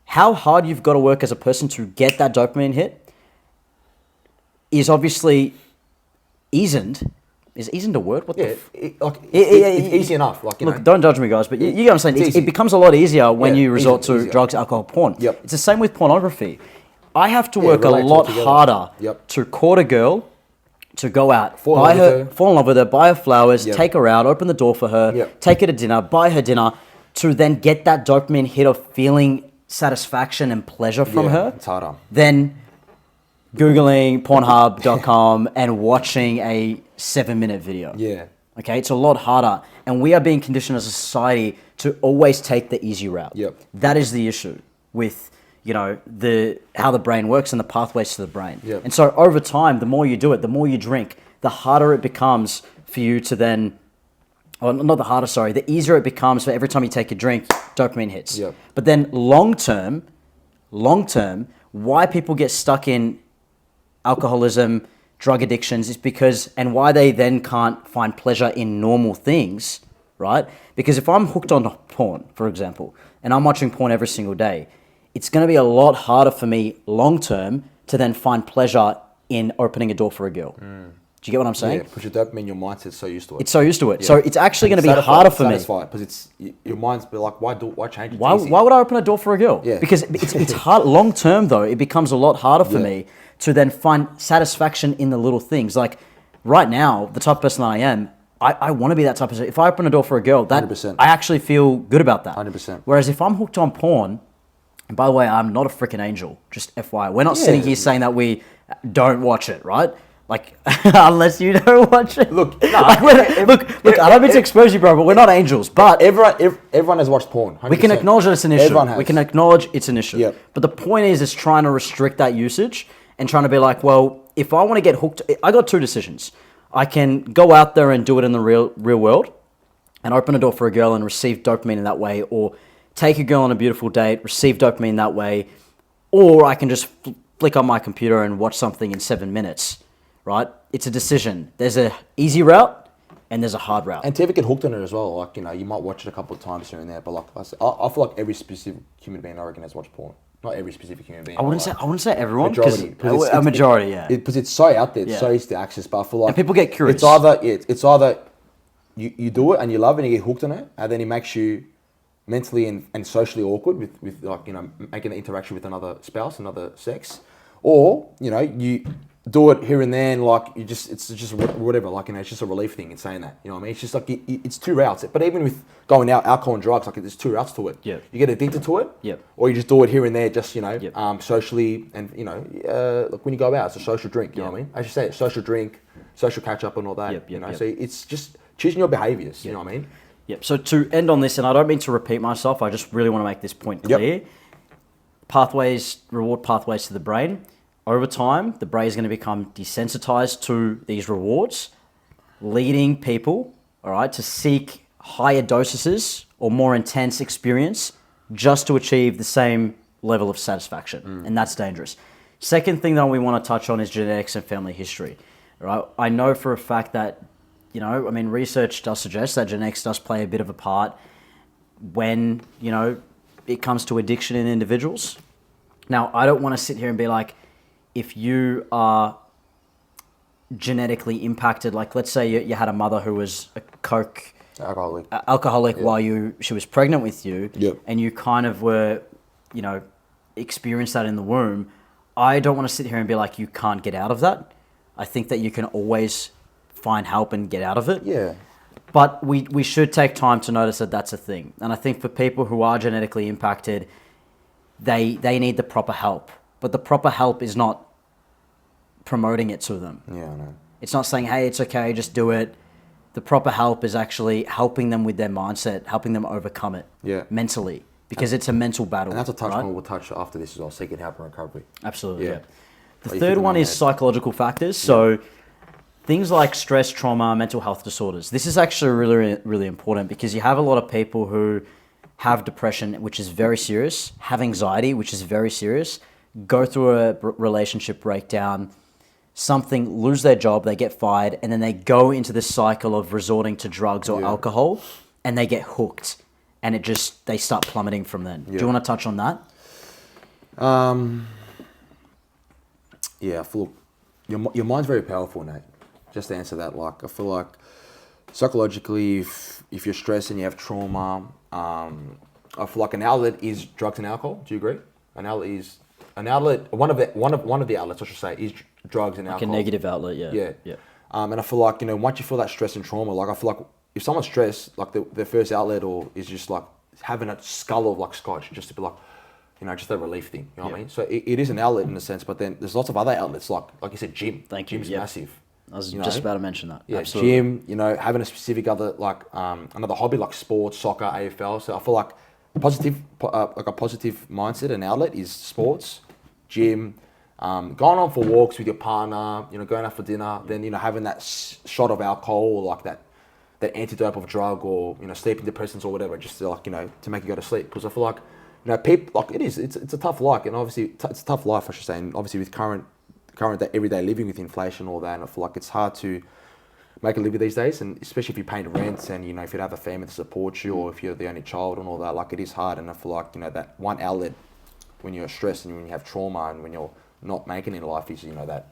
How hard you've got to work as a person to get that dopamine hit is obviously eased. Is eased a word? It's easy enough. Look, don't judge me, guys, but you get what I'm saying. It becomes a lot easier when you resort to drugs, alcohol, porn. It's the same with pornography. I have to work a lot harder to court a girl, to go out, fall in love with her, buy her flowers, take her out, open the door for her, take her to dinner, buy her dinner, to then get that dopamine hit of feeling satisfaction and pleasure from her. It's harder. Then Googling Pornhub.com and watching a 7-minute video. Okay, it's a lot harder. And we are being conditioned as a society to always take the easy route. That is the issue with, how the brain works and the pathways to the brain. And so over time, the more you do it, the more you drink, the harder it becomes for you to then, the easier it becomes for every time you take a drink, dopamine hits. But then long term, why people get stuck in alcoholism, drug addictions is because, and why they then can't find pleasure in normal things, right? Because if I'm hooked on porn, for example, and I'm watching porn every single day, it's going to be a lot harder for me long term to then find pleasure in opening a door for a girl. Do you get what I'm saying? Yeah, because your dopamine, your mindset's so used to it. It's so used to it. So it's actually going to be harder for me. Because it's your mind's be like, why change it? Why would I open a door for a girl? Because it's hard long term though. It becomes a lot harder for me to then find satisfaction in the little things. Like right now, the type of person that I am, I want to be that type of person. If I open a door for a girl, that 100%. I actually feel good about that. 100%. Whereas if I'm hooked on porn, and by the way, I'm not a freaking angel. Just FYI, we're not sitting here saying that we don't watch it, right? Like, unless you don't watch it. Look, look, I don't mean to expose you, bro, but we're not angels. But everyone has watched porn. 100%. We can acknowledge that it's an issue. Everyone has. We can acknowledge it's an issue. But the point is trying to restrict that usage and trying to be like, well, if I want to get hooked, I got two decisions. I can go out there and do it in the real world and open a door for a girl and receive dopamine in that way, or take a girl on a beautiful date, receive dopamine that way, or I can just flick on my computer and watch something in 7 minutes, right? It's a decision. There's a easy route and there's a hard route. And to ever get hooked on it as well, like, you might watch it a couple of times here and there, but like I feel like every specific human being I reckon has watched porn. Not every specific human being. I wouldn't say everyone, majority, a majority, yeah. Because it's so out there, it's so easy to access. But I feel like and people get curious. It's either you do it and you love it and you get hooked on it, and then it makes you mentally and socially awkward with like making the interaction with another spouse, another sex, or you do it here and there and like it's just whatever, like it's just a relief thing in saying that, you know what I mean? It's just like it's two routes. But even with going out, alcohol and drugs, like there's two routes to it. You get addicted to it, or you just do it here and there, just socially, and look, when you go out, it's a social drink. You know what I mean? As you say, social drink, social catch up, and all that. So it's just choosing your behaviours. You know what I mean? So to end on this, and I don't mean to repeat myself, I just really want to make this point clear. Reward pathways to the brain. Over time, the brain is going to become desensitized to these rewards. leading people, all right, to seek higher dosages or more intense experience just to achieve the same level of satisfaction. And that's dangerous. Second thing that we want to touch on is genetics and family history. Right? I know for a fact that, research does suggest that genetics does play a bit of a part when, it comes to addiction in individuals. Now, I don't want to sit here and be like, if you are genetically impacted, like let's say you had a mother who was a coke alcoholic while she was pregnant with you, and you kind of were, experienced that in the womb. I don't want to sit here and be like, you can't get out of that. I think that you can always find help and get out of it. Yeah. But we should take time to notice that that's a thing. And I think for people who are genetically impacted, they need the proper help. But the proper help is not promoting it to them. Yeah, I know. It's not saying, hey, it's okay, just do it. The proper help is actually helping them with their mindset, helping them overcome it mentally. Because it's a mental battle. And that's a touch point we'll touch after this as well, seeking help and recovery. Absolutely, yeah. The third one is psychological factors. So things like stress, trauma, mental health disorders. This is actually really, really important because you have a lot of people who have depression, which is very serious, have anxiety, which is very serious, go through a relationship breakdown, lose their job, they get fired, and then they go into this cycle of resorting to drugs or alcohol, and they get hooked. And they start plummeting from then. Do you want to touch on that? Yeah, I feel your mind's very powerful, Nate. Just to answer that, like I feel like psychologically, if you're stressed and you have trauma, I feel like an outlet is drugs and alcohol. Do you agree? One of the outlets, I should say, is drugs and alcohol. Like a negative outlet, yeah. And I feel like once you feel that stress and trauma, like I feel like if someone's stressed, like their first outlet is just like having a skull of like scotch, just to be like, just a relief thing. You know what I mean? So it is an outlet in a sense, but then there's lots of other outlets, like you said, gym. Gym's massive. I was just about to mention that. Yeah, absolutely. Gym. Having a specific other another hobby like sports, soccer, AFL. So I feel like a positive mindset and outlet is sports, gym, going on for walks with your partner. Going out for dinner. Then having that shot of alcohol or like that antidote of drug or sleeping depressants or whatever, just to to make you go to sleep. Because I feel like people like it's a tough life, and obviously it's a tough life, I should say, and obviously with current everyday living with inflation and all that, and I feel like it's hard to make a living these days, and especially if you're paying rent and if you have a family to support you or if you're the only child and all that, like it is hard. And I feel like that one outlet when you're stressed and when you have trauma and when you're not making it in life is that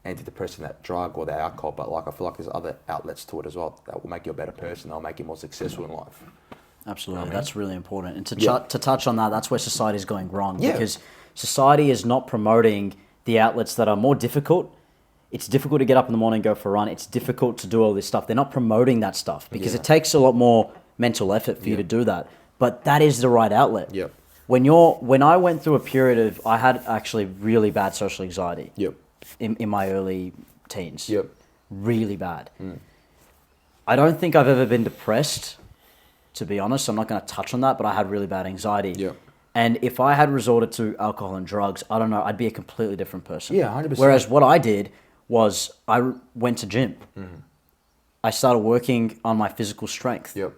antidepressant, that drug or that alcohol. But like I feel like there's other outlets to it as well that will make you a better person. They'll make you more successful in life. Absolutely, that's really important. And to touch on that, that's where society is going wrong, because society is not promoting the outlets that are more difficult. It's difficult to get up in the morning and go for a run. It's difficult to do all this stuff. They're not promoting that stuff because it takes a lot more mental effort for you to do that. But that is the right outlet. Yep. When I went through a period I had actually really bad social anxiety. Yep. In my early teens. Yep. Really bad. I don't think I've ever been depressed, to be honest. I'm not going to touch on that, but I had really bad anxiety. Yep. And if I had resorted to alcohol and drugs, I don't know, I'd be a completely different person. Yeah, 100%. Whereas what I did was I went to gym. I started working on my physical strength. Yep.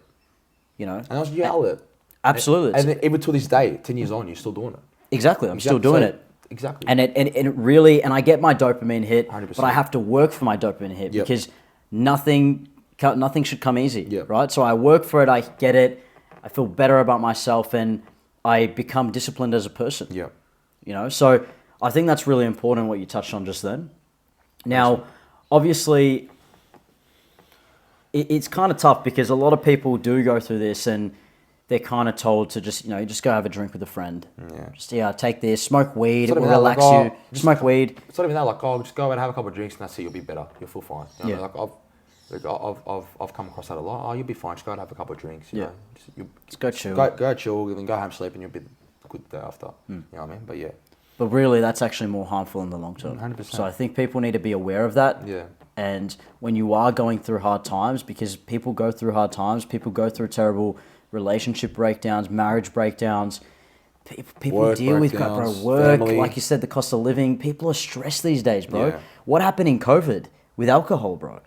And that was your outlet. Absolutely. And then even to this day, 10 years on, you're still doing it. Exactly. I'm still doing it. Exactly. And it really, and I get my dopamine hit, 100%. but I have to work for my dopamine hit because nothing should come easy, right? So I work for it, I get it, I feel better about myself, and I become disciplined as a person. So I think that's really important what you touched on just then. Now, obviously, it's kind of tough because a lot of people do go through this and they're kind of told to just go have a drink with a friend. Just take this, smoke weed, it will relax you. Smoke weed. It's not even that, just go and have a couple of drinks and that's it, you'll be better. You'll feel fine. I've come across that a lot. Oh, you'll be fine. Just go and have a couple of drinks. Just go chill. Go chill, then go home, sleep, and you'll be good the day after. You know what I mean? But really, that's actually more harmful in the long term. 100%. So I think people need to be aware of that. And when you are going through hard times, because people go through hard times, people go through terrible relationship breakdowns, marriage breakdowns. People deal with crap, bro. Work, family. Like you said, the cost of living. People are stressed these days, bro. What happened in COVID with alcohol, bro?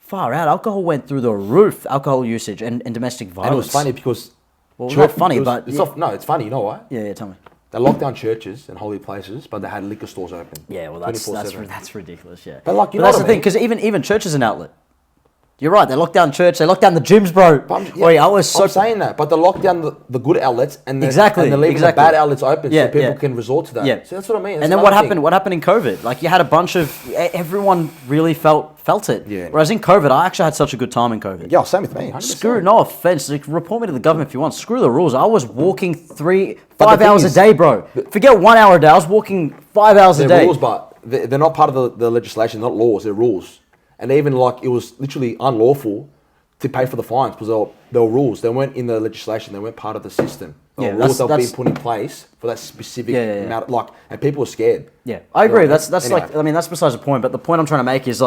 far out. Alcohol went through the roof. Alcohol usage and domestic violence. And it was funny because... Well, it's not funny, it's funny, you know why? Yeah, tell me. They locked down churches and holy places, but they had liquor stores open. Yeah, well, that's ridiculous, yeah. But that's the thing, because even church is an outlet. You're right, they locked down church, they locked down the gyms, bro. I'm saying that, but they locked down the good outlets and they're leaving the bad outlets open so people can resort to that. Yeah. So that's what I mean. And then what happened in COVID? Like, you had a bunch of... Everyone really felt it. Yeah. Whereas in COVID, I actually had such a good time in COVID. Yeah, same with me. 100%. No offense. Like, report me to the government if you want. Screw the rules. I was walking 5 hours a day, bro. Forget 1 hour a day. I was walking 5 hours a day. They're rules, but they're not part of the legislation. They're not laws. They're rules. And even it was literally unlawful to pay for the fines because they were rules. They weren't in the legislation. They weren't part of the system. Rules that were being put in place for that specific amount. And people were scared. Yeah, I agree. That's besides the point. But the point I'm trying to make is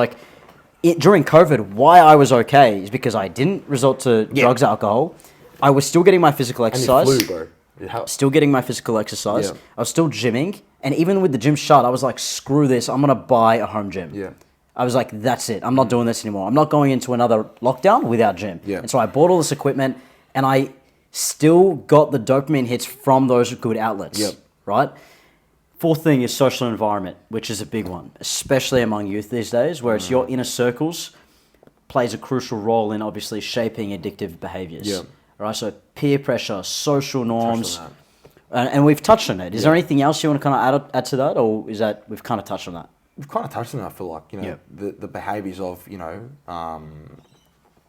during COVID, why I was okay is because I didn't resort to drugs, alcohol. I was still getting my physical exercise. And you flew, bro. Still getting my physical exercise. Yeah. I was still gymming, and even with the gym shut, I was like, screw this. I'm gonna buy a home gym. Yeah. I was like, that's it. I'm not doing this anymore. I'm not going into another lockdown without gym. Yeah. And so I bought all this equipment, and I still got the dopamine hits from those good outlets. Yep. Right? Fourth thing is social environment, which is a big one, especially among youth these days, where it's your inner circles plays a crucial role in obviously shaping addictive behaviours. Yep. Right? So peer pressure, social norms, and we've touched on it. Is there anything else you want to kind of add to that, or is that we've kind of touched on that? We've kind of touched on that. I feel like the behaviours of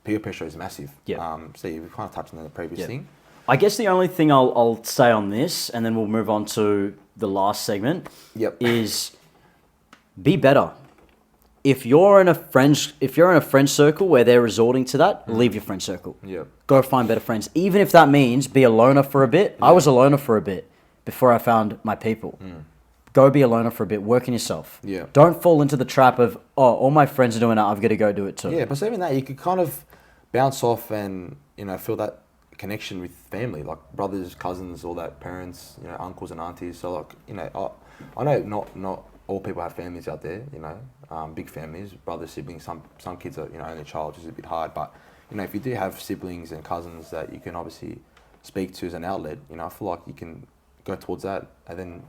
peer pressure is massive. Yeah. So we've kind of touched on the previous thing. I guess the only thing I'll say on this, and then we'll move on to the last segment, is be better. If you're in a friend circle where they're resorting to that, leave your friend circle. Yeah. Go find better friends, even if that means be a loner for a bit. I was a loner for a bit before I found my people. Go be a loner for a bit. Work on yourself. Yeah. Don't fall into the trap of, all my friends are doing that, I've got to go do it too. Yeah, but even that, you could kind of bounce off and feel that connection with family, like brothers, cousins, all that, parents, uncles and aunties. So I know not all people have families out there. Big families, brothers, siblings. Some kids are only child, which is a bit hard. But if you do have siblings and cousins that you can obviously speak to as an outlet, I feel like you can go towards that, and then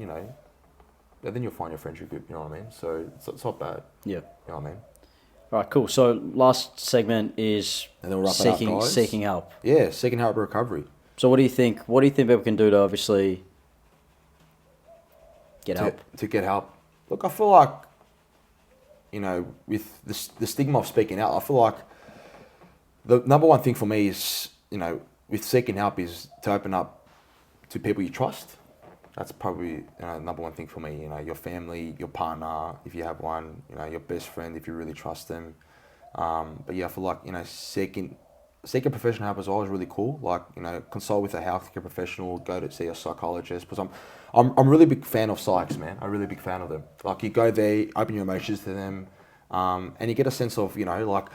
and then you'll find your friendship group. You know what I mean? So it's not bad. Yeah. You know what I mean? All right, cool. So last segment is and then we'll wrap it up, guys. Seeking help. Yeah, seeking help recovery. So what do you think? What do you think people can do to obviously get help? To get help. Look, I feel like, with the stigma of speaking out, I feel like the number one thing for me is, with seeking help is to open up to people you trust. That's probably number one thing for me. Your family, your partner, if you have one. Your best friend, if you really trust them. But yeah, I feel like seeking professional help is always really cool. Like consult with a healthcare professional, go to see a psychologist. Because I'm a really big fan of psychs, man. I'm a really big fan of them. Like you go there, open your emotions to them, and you get a sense of like.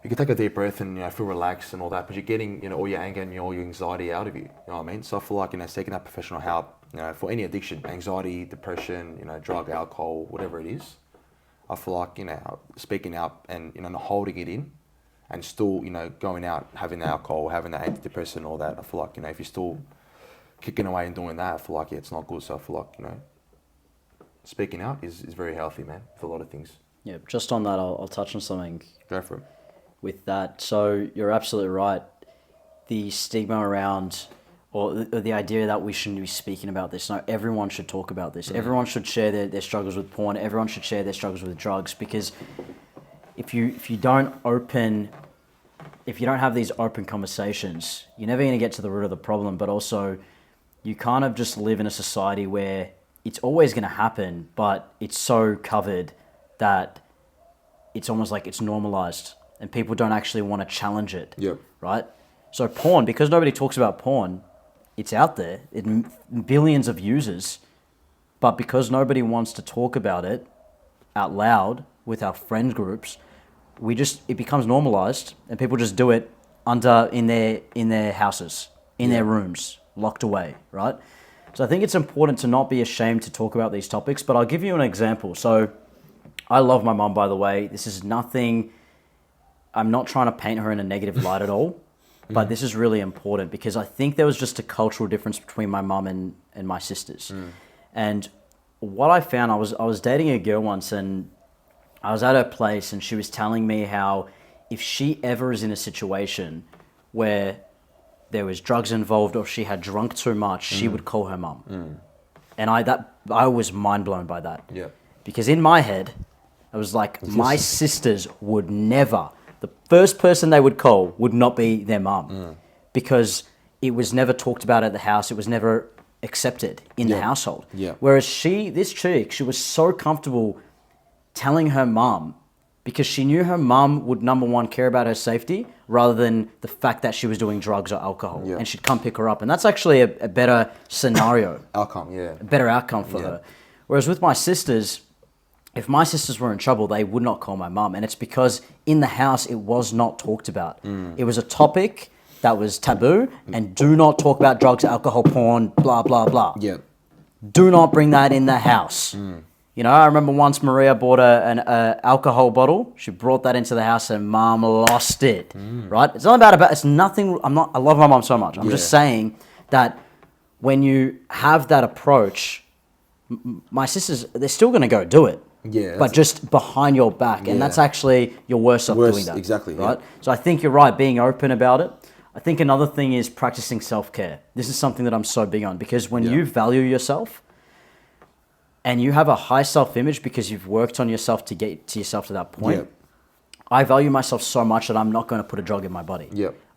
You can take a deep breath and feel relaxed and all that, but you're getting all your anger and all your anxiety out of you. You know what I mean? So I feel like seeking that professional help, for any addiction, anxiety, depression, drug, alcohol, whatever it is. I feel like speaking out and not holding it in, and still going out having the alcohol, having the antidepressant, and all that. I feel like if you're still kicking away and doing that, I feel like it's not good. So I feel like speaking out is very healthy, man, for a lot of things. Yeah, just on that, I'll touch on something. Go for it. With that, so you're absolutely right. The stigma around, or the idea that we shouldn't be speaking about this. No, everyone should talk about this. Mm-hmm. Everyone should share their struggles with porn. Everyone should share their struggles with drugs, because if you don't have these open conversations, you're never going to get to the root of the problem. But also, you kind of just live in a society where it's always going to happen, but it's so covered that it's almost like it's normalized. And people don't actually want to challenge it. Yep. Right? So porn, because nobody talks about porn, it's out there. Billions of users. But because nobody wants to talk about it out loud with our friend groups, it becomes normalized, and people just do it in their houses, in their rooms, locked away, right? So I think it's important to not be ashamed to talk about these topics, but I'll give you an example. So I love my mum, by the way. This is nothing I'm not trying to paint her in a negative light at all, but this is really important because I think there was just a cultural difference between my mum and my sisters. And what I found, I was dating a girl once, and I was at her place, and she was telling me how if she ever is in a situation where there was drugs involved or she had drunk too much, she would call her mum. And I was mind blown by that. Yeah. Because in my head, I was like, my sisters would never, the first person they would call would not be their mum. Because it was never talked about at the house. It was never accepted in the household. Yeah. Whereas this chick, she was so comfortable telling her mum because she knew her mum would, number one, care about her safety rather than the fact that she was doing drugs or alcohol. Yeah. And she'd come pick her up. And that's actually a better scenario. Outcome, yeah. A better outcome for her. Whereas with my sisters, if my sisters were in trouble, they would not call my mum. And it's because in the house, it was not talked about. It was a topic that was taboo, and do not talk about drugs, alcohol, porn, blah, blah, blah. Yeah. Do not bring that in the house. You know, I remember once Maria bought an alcohol bottle. She brought that into the house and mom lost it, right? It's not about, it's nothing, I love my mom so much. I'm just saying that when you have that approach, my sisters, they're still going to go do it. Yeah. But just behind your back. And that's actually, you're worse off doing that. Exactly. Right? So I think you're right, being open about it. I think another thing is practicing self-care. This is something that I'm so big on because when you value yourself and you have a high self-image because you've worked on yourself to get to yourself to that point, I value myself so much that I'm not going to put a drug in my body.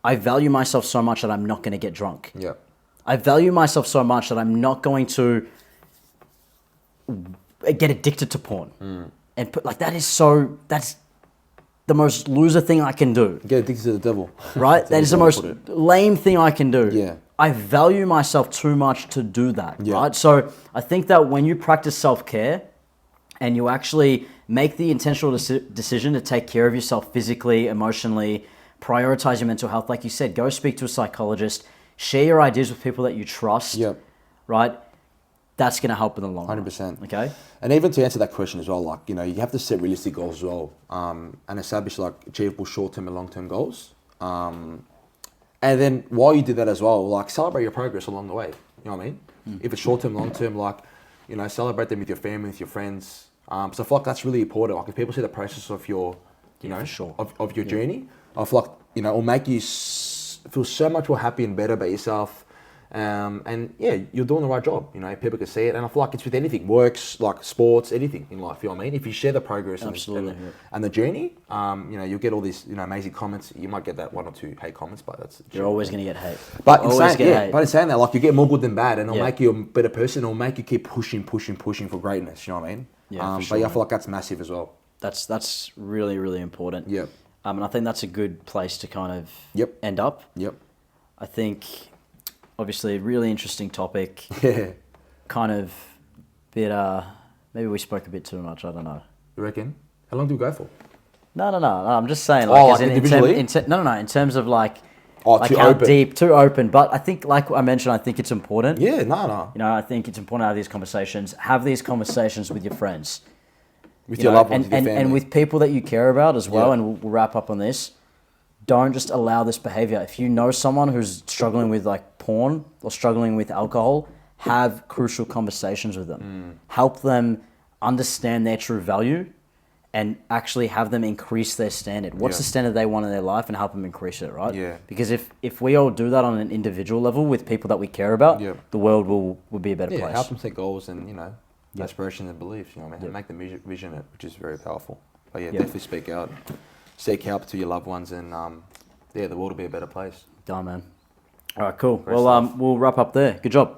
I value myself so much that I'm not going to get drunk. I value myself so much that I'm not going to get addicted to porn. And put, like, that's the most loser thing I can do. Get addicted to the devil. Right? That is the most lame thing I can do. Yeah. I value myself too much to do that. Right? So I think that when you practice self-care and you actually make the intentional decision to take care of yourself physically, emotionally, prioritize your mental health, like you said, go speak to a psychologist, share your ideas with people that you trust. Right? That's going to help in the long run. 100%. Okay? And even to answer that question as well, like, you know, you have to set realistic goals as well, and establish like achievable short-term and long-term goals. And then while you do that as well, like, celebrate your progress along the way. You know what I mean? If it's short-term, long-term, like, you know, celebrate them with your family, with your friends. So I feel like that's really important. Like, if people see the process of your, you know, of your journey, I feel like, you know, it'll make you feel so much more happy and better about yourself. And yeah, you're doing the right job. You know, people can see it, and I feel like it's with anything, works, like sports, anything in life. You know what I mean? If you share the progress and the journey, you know, you'll get all these, you know, amazing comments. You might get that 1 or 2 hate comments, but that's you're always going to get hate. But in saying that, like, you get more good than bad, and it'll make you a better person. It'll make you keep pushing for greatness. You know what I mean? Yeah, but yeah, I feel like that's massive as well. That's really, really important. Yep. And I think that's a good place to kind of end up. Yep. I think, obviously, a really interesting topic. Kind of bit, maybe we spoke a bit too much, I don't know. You reckon? How long do we go for? No, I'm just saying, like, in terms of like how open. deep, too open. But I think, like I mentioned, I think it's important. Yeah, You know, I think it's important to have these conversations. Have these conversations with your friends. With your loved ones, with your family. And with people that you care about as well, and we'll wrap up on this. Don't just allow this behavior. If you know someone who's struggling with like porn or struggling with alcohol, have crucial conversations with them. Help them understand their true value and actually have them increase their standard. What's the standard they want in their life, and help them increase it, right? Yeah. Because if we all do that on an individual level with people that we care about, the world will be a better place. Help them set goals and, you know, aspirations and beliefs, you know what I mean? And make them vision it, which is very powerful. But definitely speak out. Seek help to your loved ones, and the world will be a better place. Done, man. All right, cool. Well, we'll wrap up there. Good job.